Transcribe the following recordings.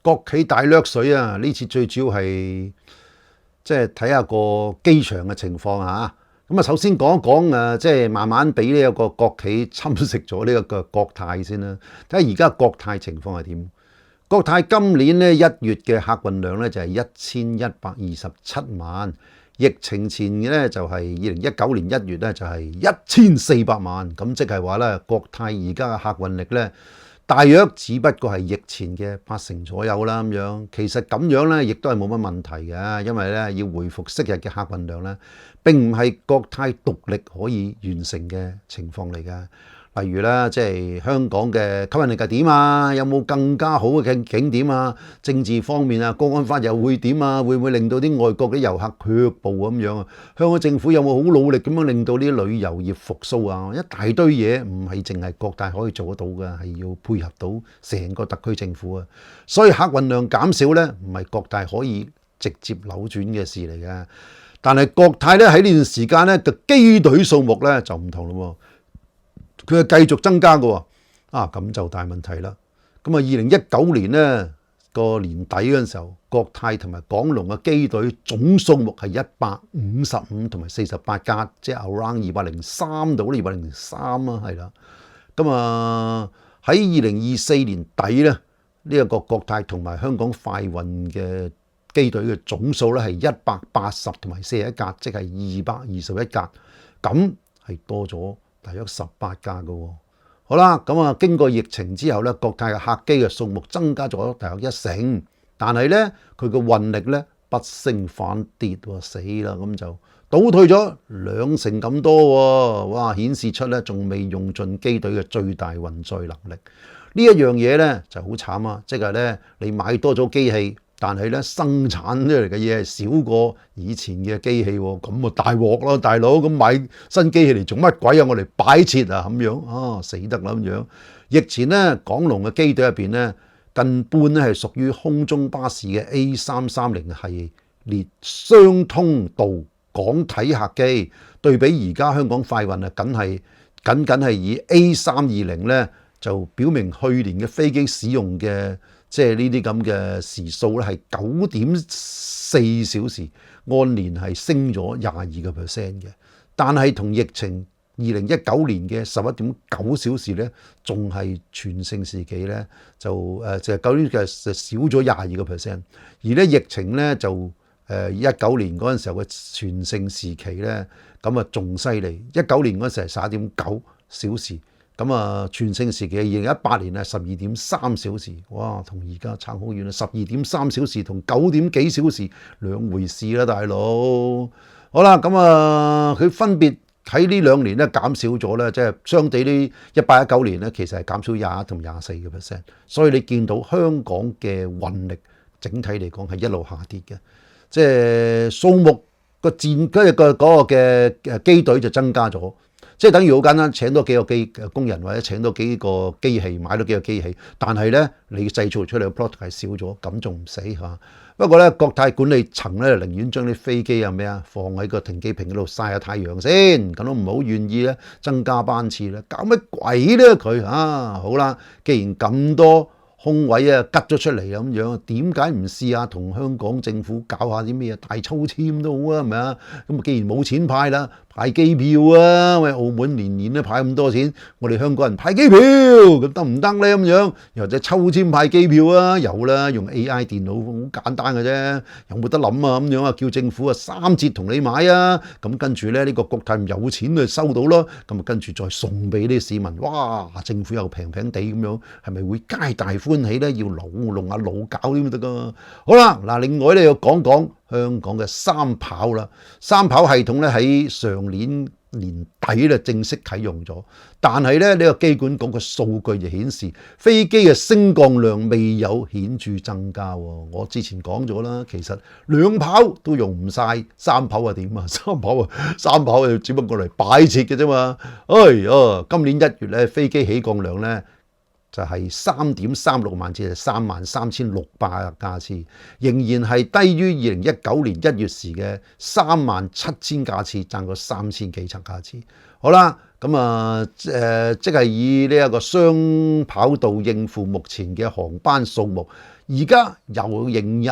國企大掠水啊！呢次最主要係即係睇下個機場嘅情況啊。咁啊，首先講一講誒，即係慢慢俾呢一個國企侵蝕咗呢一個國泰先啦。睇下而家國泰情況係點？國泰今年咧1月嘅客運量咧就係1127萬，疫情前咧就係2019年1月咧就係1400萬，咁即係話咧國泰而家嘅客運力咧大約只不過係疫前嘅80%左右啦咁樣。其實咁樣咧亦都係冇乜問題嘅，因為咧要回復昔日嘅客運量咧並唔係國泰獨力可以完成嘅情況嚟嘅。例如啦，即係香港嘅吸引力係點啊？有冇更加好嘅景點啊？政治方面啊，國安法又會點啊？會唔會令到啲外國啲遊客卻步咁樣啊？香港政府有冇好努力咁樣令到啲旅遊業復甦啊？一大堆嘢唔係淨係國泰可以做得到嘅，係要配合到成個特區政府啊。所以客運量減少咧，唔係國泰可以直接扭轉嘅事嚟嘅。但係國泰咧喺呢段時間咧嘅機隊數目咧就唔同咯喎。佢係繼續增加嘅喎，咁就大問題啦。咁啊，2019年咧個年底嗰陣時候，國泰同埋港龍嘅機隊總數目係155同埋48架，即係 around 203到203啊，係啦。咁啊喺2024年底咧，呢一個國泰同埋香港快運嘅機隊嘅總數咧係180同埋41架，即係221架，咁係多咗大約18架嘅喎。好啦，咁啊經過疫情之後咧，國泰嘅客機嘅數目增加咗大約1成，但係咧佢嘅運力咧不升反跌喎，死啦！咁就倒退咗2成咁多喎，哇！顯示出咧仲未用盡機隊嘅最大運載能力。呢一樣嘢咧就好慘啊！即係咧你買多咗機器，但係咧生產出嚟嘅嘢係少過以前嘅機器喎，咁啊大鑊咯，大佬！咁買新機器嚟做乜鬼啊？我哋擺設啊咁樣啊，死得啦咁樣。疫前咧港龍嘅機隊入邊咧，近半咧係屬於空中巴士嘅 A330系列雙通道港體客機，對比而家香港快運啊，僅係以 A320咧，就表明去年嘅飛機使用嘅即係呢啲咁嘅時數咧係9.4小時，按年係升咗22%嘅。但係同疫情2019年嘅11.9小時咧，仲係全盛時期咧，就9年嘅少咗22%。而咧疫情咧就19年嗰陣時候嘅全盛時期咧，咁啊仲犀利。19年嗰陣時係11.9小時。咁啊，全盛時期2018年係12.3小時，哇，同而家差好遠啊！12.3小時同9點幾小時兩回事啦，大佬。好啦，咁啊，佢分別喺呢2年咧減少咗咧，即係相對呢18、19年咧，其實係減少21同24%。所以你見到香港嘅運力整體嚟講係一路下跌嘅，即係數目個戰嗰個嘅機隊就增加咗。即係等於好簡單，請多幾個工人或者請多幾個機器，買多幾個機器，但係咧你製造出嚟嘅 product 係少咗，咁仲唔死嚇？不過咧，國泰管理層咧寧願將啲飛機啊放喺個停機坪嗰度曬下太陽先，咁都唔好願意咧增加班次咧，搞乜鬼咧佢啊？好啦，既然咁多空位啊，吉咗出嚟咁樣，點解唔試下同香港政府搞下啲咩大抽籤都好啊？係咪啊？咁既然冇錢派啦，派機票啊！喂，澳門年年都派咁多錢，我哋香港人派機票咁得唔得咧？咁樣又或者抽籤派機票啊？有啦，用 AI 電腦好簡單嘅啫，有冇得諗啊？咁樣啊，叫政府啊3折同你買啊！咁跟住咧，呢個國泰有錢就收到咯，咁啊跟住再送俾啲市民，哇！政府又平平地咁樣，係咪會皆大歡喜咧？要弄下腦搞啲咁得噶？好啦，嗱，另外咧又講講香港嘅三跑啦，三跑系統咧喺上年年底咧正式啟用咗，但係咧呢個機管局嘅數據就顯示飛機嘅升降量未有顯著增加喎。我之前講咗啦，其實兩跑都用唔晒，三跑啊點啊？三跑啊只不過嚟擺設嘅啫嘛。今年1月咧飛機起降量咧就係3.36萬次，係33,600架次，仍然係低於2019年1月時嘅37,000架次，爭個3000幾架次。好啦，咁即係以呢一個雙跑道應付目前嘅航班數目，而家游刃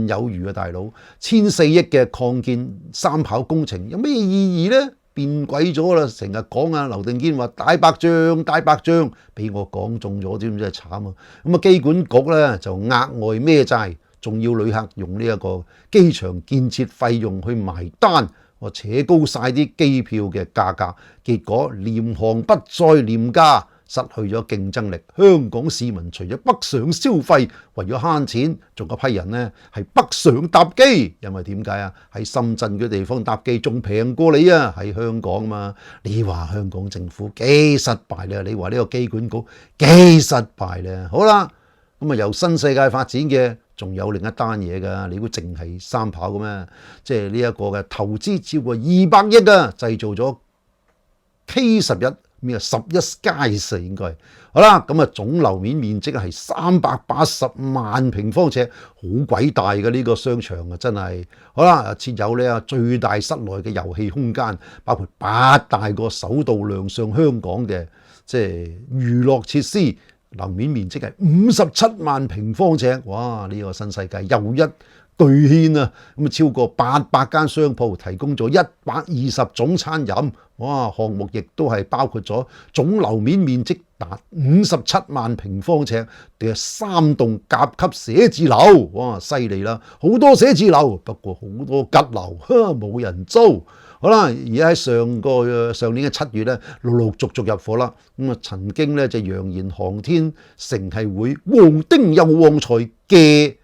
有餘啊！大佬，1,400億嘅擴建三跑工程有咩意義呢？變鬼咗啦！成日講啊，劉定堅話大白象，俾我講中咗，知唔知係慘啊？咁啊，機管局咧就額外孭債，仲要旅客用呢一個機場建設費用去埋單，我扯高晒啲機票嘅價格，結果廉航不再廉價，失去咗競爭力。香港市民除咗北上消費，為咗慳錢，仲有批人呢係北上搭機，因為點解啊？喺深圳嘅地方搭機仲平過你啊！喺香港嘛，你話香港政府幾失敗咧？你話呢個機管局幾失敗咧？好啦，咁啊由新世界發展嘅，仲有另一單嘢㗎。你估淨係三跑嘅咩？即係呢一個嘅投資超過200億啊，製造咗 K11。咩11 skies 應該好啦，咁啊總樓面面積係380萬平方尺，好鬼大嘅呢個商場啊，真係好啦，設有呢最大室內嘅遊戲空間，包括8大個首度亮相香港嘅即係娛樂設施，樓面面積係57萬平方尺，哇！呢個新世界又一巨獻啊！咁啊超過800間商鋪，提供咗120種餐飲。哇！項目亦都係包括咗總樓面面積達57萬平方尺嘅3棟甲級寫字樓。哇！犀利啦，好多寫字樓，不過好多吉樓，冇人租。好啦，而喺上年嘅7月咧，陸續入伙啦。咁啊，曾經咧就揚言航天城係會旺丁又旺財嘅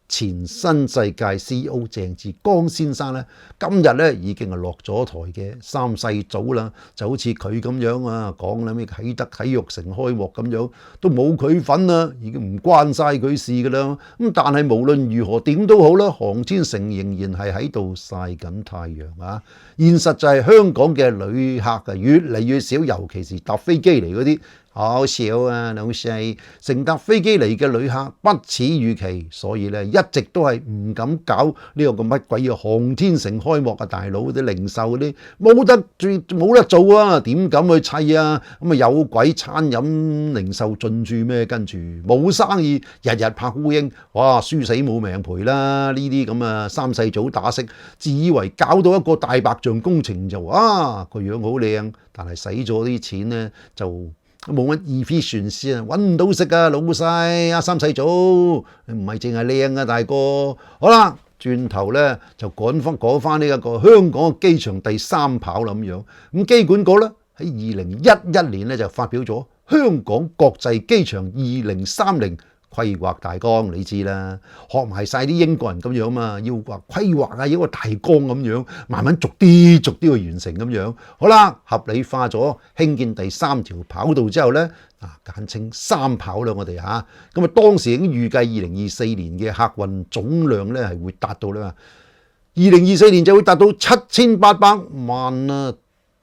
前新世界 CEO 鄭志剛先生咧，今日咧已經係落咗台嘅三世祖啦，就好似佢咁樣啊，講啦咩啟德體育城開幕咁樣，都冇佢份啦，已經唔關晒佢事噶啦。咁但係無論如何點都好啦，航天城仍然係喺度曬緊太陽啊！現實就係香港嘅旅客啊越嚟越少，尤其是搭飛機嚟嗰啲。好少啊，老細，乘搭飛機嚟嘅旅客不似預期，所以咧一直都係唔敢搞呢個咁乜鬼嘅航天城開幕啊！大佬啲零售嗰啲冇得做啊，點敢去砌啊？咁啊有鬼餐飲零售進駐咩？跟住冇生意，日日拍烏蠅，哇！輸死冇命賠啦！呢啲咁啊三世祖打骰，自以為搞到一個大白象工程就個樣好靚，但係使咗啲錢咧就冇乜 efficiency啊，揾唔到食啊，老細啊，三世祖唔係淨係靚啊，大哥。好啦，轉頭咧就講翻呢一個香港嘅機場第三跑啦咁樣。咁機管局咧喺2011年咧就發表咗香港國際機場2030規劃大綱，你知啦，學埋晒啲英國人咁樣嘛，要話規劃啊，要個大綱咁樣，慢慢逐啲去完成咁樣。好啦，合理化咗興建第3條跑道之後呢，簡稱三跑啦，我哋嚇。咁啊，當時已經預計2024年嘅客運總量呢係會達到咧，2024年就會達到7800萬啊！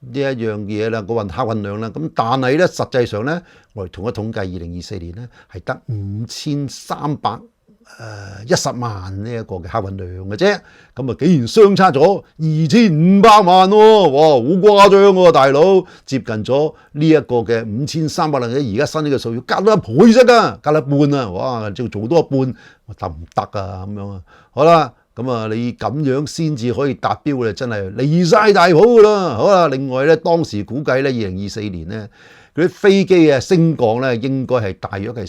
呢一樣嘢啦，個客運量啦，咁但係咧實際上咧，我哋統計2024年咧係得5310萬呢一個嘅客運量嘅啫，咁啊竟然相差咗2500萬喎，哇好誇張喎，大佬，接近咗呢一個嘅5300萬，而家新呢個數要加多1倍啫㗎，加一半啊，哇，就做多一半，我得唔得啊咁樣啊？好啦。咁啊，你咁樣先至可以達標咧，真係離晒大譜噶啦！好啦，另外咧，當時估計咧，2024年咧，嗰啲飛機嘅升降咧，應該係大約係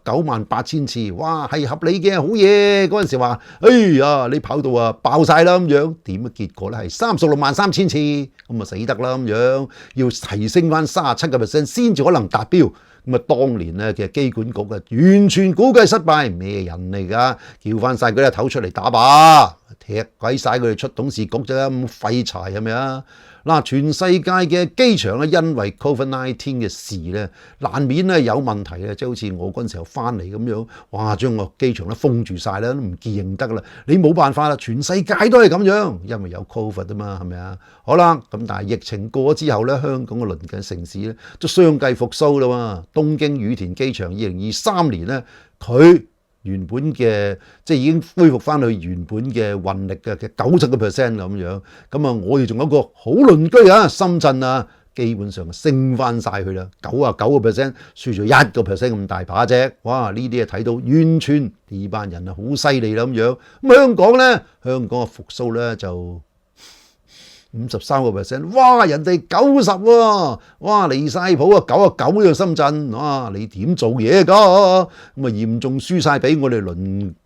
498000次，哇，係合理嘅，好嘢！嗰陣時話，哎呀，你跑道啊爆晒啦咁樣，點啊？結果咧係363000次，咁啊死得啦咁樣，要提升翻37% 先至可能達標。咁啊，當年咧嘅機管局啊，完全估計失敗，咩人嚟㗎？叫翻晒佢啲頭出嚟打靶，踢鬼晒佢哋出董事局啫，咁廢柴係咪啊？嗱，全世界嘅機場咧，因為 COVID-19 嘅事咧，難免咧有問題咧，即係好似我嗰陣時候翻嚟咁樣，哇，將個機場咧封住晒啦，都唔認得啦。你冇辦法啦，全世界都係咁樣，因為有 COVID 啊嘛，係咪啊？好啦，咁但係疫情過咗之後咧，香港嘅鄰近城市咧都相繼復甦啦嘛。東京羽田機場2023年咧，佢原本嘅即係已經恢復翻去原本嘅運力嘅90%咁樣，咁啊我哋仲有一個好鄰居啊，深圳啊基本上升翻晒去啦，99%輸咗1% 咁大把啫。哇！呢啲啊睇到完全呢班人啊好犀利啦咁樣。咁香港咧，香港嘅復甦咧就53%，哇！人哋90喎，哇離晒譜啊，99喺深圳，哇你點做嘢㗎？咁啊嚴重輸晒俾我哋鄰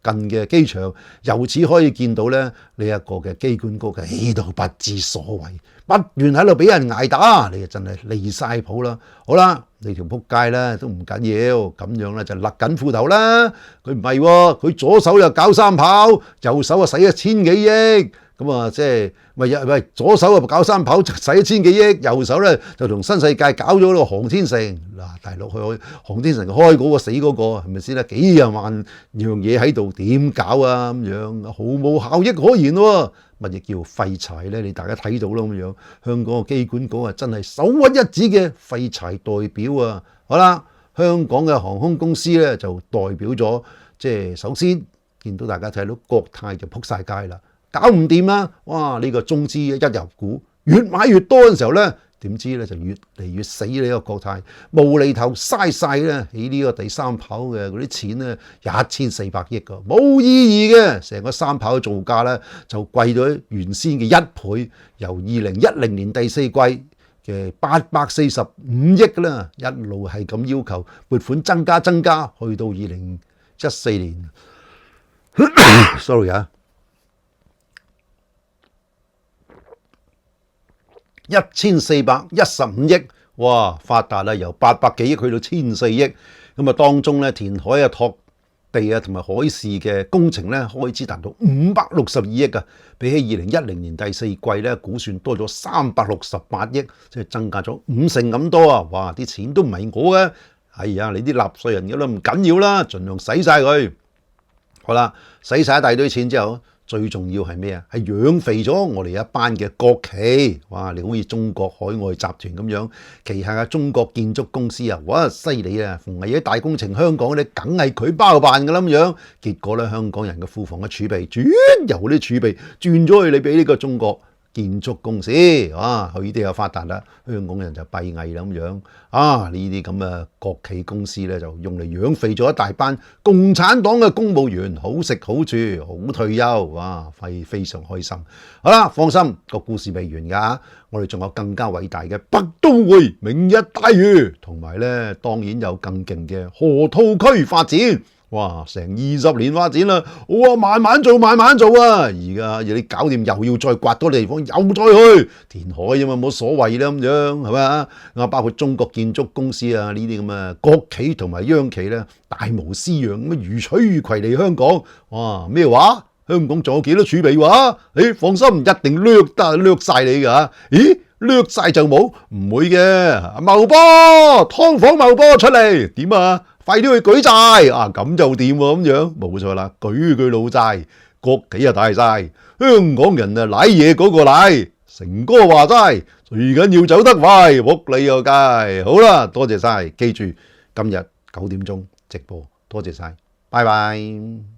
近嘅機場，由此可以見到咧呢一個嘅機管局嘅喺度不知所謂，不斷喺度俾人捱打，你真係離晒譜啦！好啦，你條撲街咧都唔緊要，咁樣咧就勒緊褲頭啦。佢唔係喎，佢左手又搞三跑，右手啊使1000幾億。咁啊，即係喂左手啊搞三跑，使1000幾億，右手咧就同新世界搞咗個航天城。嗱，大陸去航天城開嗰個死嗰個係咪先咧？幾廿萬樣嘢喺度，點搞啊？咁樣毫無效益可言喎。乜嘢叫廢柴咧？你大家睇到啦咁樣，香港嘅機管局啊，真係首屈一指嘅廢柴代表啊！好啦，香港嘅航空公司咧就代表咗，即係首先見到大家睇到國泰就撲晒街啦。搞唔掂啦！哇！呢個中資一入股越買越多嘅時候咧，點知咧就越嚟越死呢個國泰，無厘頭嘥晒咧喺呢個第三跑嘅嗰啲錢咧1400億㗎，冇意義嘅。成個三跑嘅造價咧就貴咗原先嘅1倍，由2010年第四季嘅845億啦，一路係咁要求撥款增加，去到2014年，sorry 啊。1415億，哇！發達啦，由800幾億去到1004億，咁啊當中咧填海啊、拓地啊同埋海事嘅工程咧開支達到562億啊，比起2010年第四季咧估算多咗368億，即係增加咗50%咁多啊！哇！啲錢都唔係我嘅，哎呀，你啲納稅人嘅啦，唔緊要啦，盡量使晒佢。好啦，使晒一大堆錢之後，最重要係咩啊？係養肥咗我哋一班嘅國企，哇！你好似中國海外集團咁樣，旗下嘅中國建築公司啊，哇！犀利啊！逢係啲大工程，香港咧梗係佢包辦㗎啦咁樣。結果咧，香港人嘅庫房嘅儲備由啲儲備轉咗去你俾呢個中國建築公司，啊，佢哋又發達啦，香港人就閉翳啦咁樣。啊，呢啲咁嘅國企公司咧，就用嚟養肥咗一大班共產黨嘅公務員，好食好住，好退休，哇，非常開心。好啦，放心，個故事未完㗎，我哋仲有更加偉大嘅北都會、明日大嶼，同埋咧當然有更勁嘅河套區發展。哇！成20年發展啦，哇！慢慢做啊！而家你搞掂又要再刮多地方，又再去填海啫嘛，冇所謂啦咁樣，係咪啊？包括中國建築公司啊呢啲咁嘅國企同埋央企咧，大模斯樣咁如取如攜嚟香港。哇！咩話？香港仲有幾多儲備話？你放心，一定掠晒你㗎。咦？掠晒就冇？唔會嘅。茂波，劏房茂波出嚟點啊？快啲去舉債啊！咁就掂喎，咁樣冇錯啦，舉老債，國企啊大晒，香港人啊舐嘢嗰個舐。成哥話齋，最緊要走得快，仆你個街。好啦，多謝晒，記住今日9點鐘直播，多謝晒，拜拜。